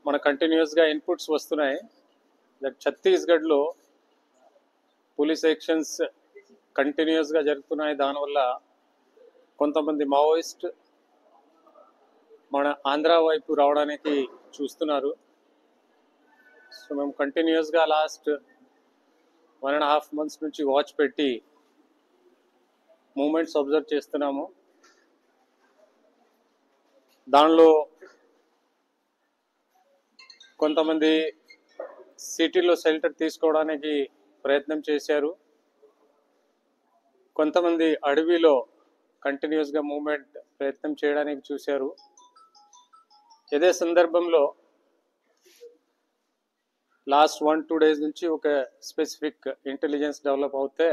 మన కంటిన్యూస్గా ఇన్పుట్స్ వస్తున్నాయి దట్ ఛత్తీస్గఢ్లో పోలీస్ యాక్షన్స్ కంటిన్యూస్గా జరుగుతున్నాయి. దానివల్ల కొంతమంది మావోయిస్ట్ మన ఆంధ్ర వైపు రావడానికి చూస్తున్నారు. సో మేము కంటిన్యూస్గా లాస్ట్ 1.5 months నుంచి వాచ్ పెట్టి మూమెంట్స్ అబ్జర్వ్ చేస్తున్నాము. దానిలో కొంతమంది సిటీలో షెల్టర్ తీసుకోవడానికి ప్రయత్నం చేశారు. కొంతమంది అడవిలో కంటిన్యూస్గా మూమెంట్ ప్రయత్నం చేయడానికి చూశారు. ఇదే సందర్భంలో లాస్ట్ 1-2 days నుంచి ఒక స్పెసిఫిక్ ఇంటెలిజెన్స్ డెవలప్ అవుతే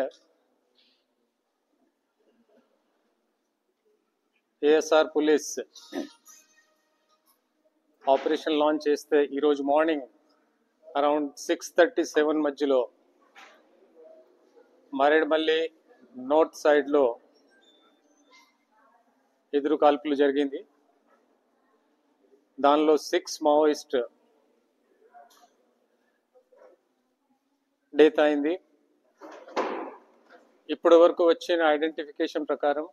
ఏఎస్ఆర్ పోలీస్ ఆపరేషన్ లాంచ్ చేస్తే ఈరోజు మార్నింగ్ అరౌండ్ 6:37 మధ్యలో మరేడుమల్లి నార్త్ సైడ్లో ఎదురు కాల్పులు జరిగింది. దానిలో 6 మావోయిస్ట్ డెత్ అయింది. ఇప్పటి వరకు వచ్చిన ఐడెంటిఫికేషన్ ప్రకారం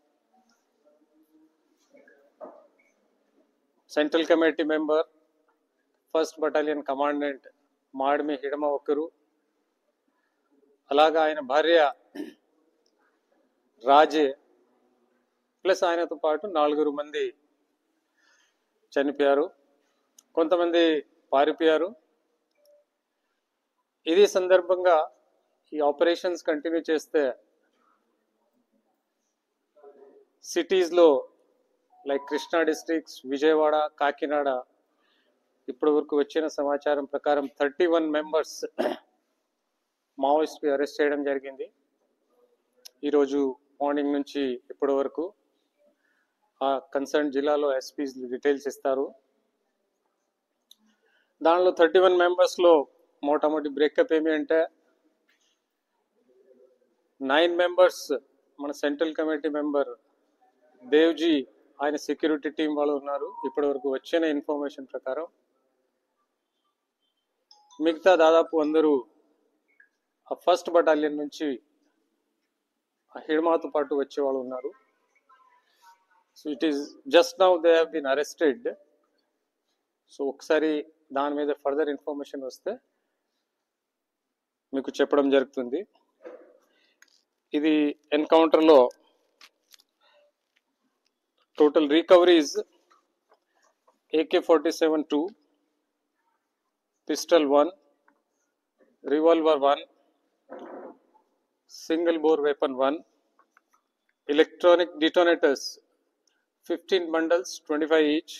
central committee member 1st battalion commandant Madimi Hidma ఒకరు, అలాగా ఆయన భార్య రాజే ప్లస్ ఆయనతో పాటు 4 మంది చనిపోయారు. కొంతమంది పారిపోయారు. ఇది సందర్భంగా ఈ ఆపరేషన్స్ కంటిన్యూ చేస్తే సిటీస్లో లైక్ కృష్ణా డిస్ట్రిక్ట్స్, విజయవాడ, కాకినాడ ఇప్పటి వరకు వచ్చిన సమాచారం ప్రకారం 31 members మావోయిస్ట్కి అరెస్ట్ చేయడం జరిగింది. ఈరోజు మార్నింగ్ నుంచి ఇప్పటి వరకు ఆ కన్సర్న్ జిల్లాలో ఎస్పీస్ డీటెయిల్స్ ఇస్తారు. దానిలో 31 members మోటామోటి బ్రేకప్ ఏమి అంటే 9 members మన సెంట్రల్ కమిటీ మెంబర్ దేవ్జీ ఆయన సెక్యూరిటీ టీం వాళ్ళు ఉన్నారు. ఇప్పటి వరకు వచ్చిన ఇన్ఫర్మేషన్ ప్రకారం మిగతా దాదాపు అందరూ ఆ 1st బటాలియన్ నుంచి ఆ హిడ్మాతో పాటు వచ్చే వాళ్ళు ఉన్నారు. So it is just now they have been arrested. So ఒకసారి దాని మీద ఫర్దర్ ఇన్ఫర్మేషన్ వస్తే మీకు చెప్పడం జరుగుతుంది. ఇది ఎన్కౌంటర్లో total recoveries AK-47 2, pistol 1, revolver 1, single bore weapon 1, electronic detonators 15 bundles 25 each,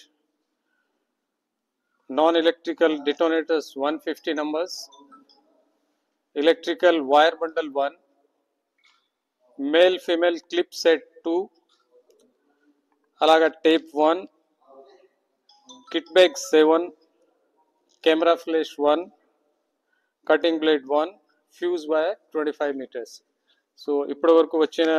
non-electrical detonators 150 numbers, electrical wire bundle 1, male female clip set 2, అలాగా tape 1, kit bag 7, camera flash 1, cutting blade 1, fuse wire 25 meters. So ఇప్పటి వరకు వచ్చిన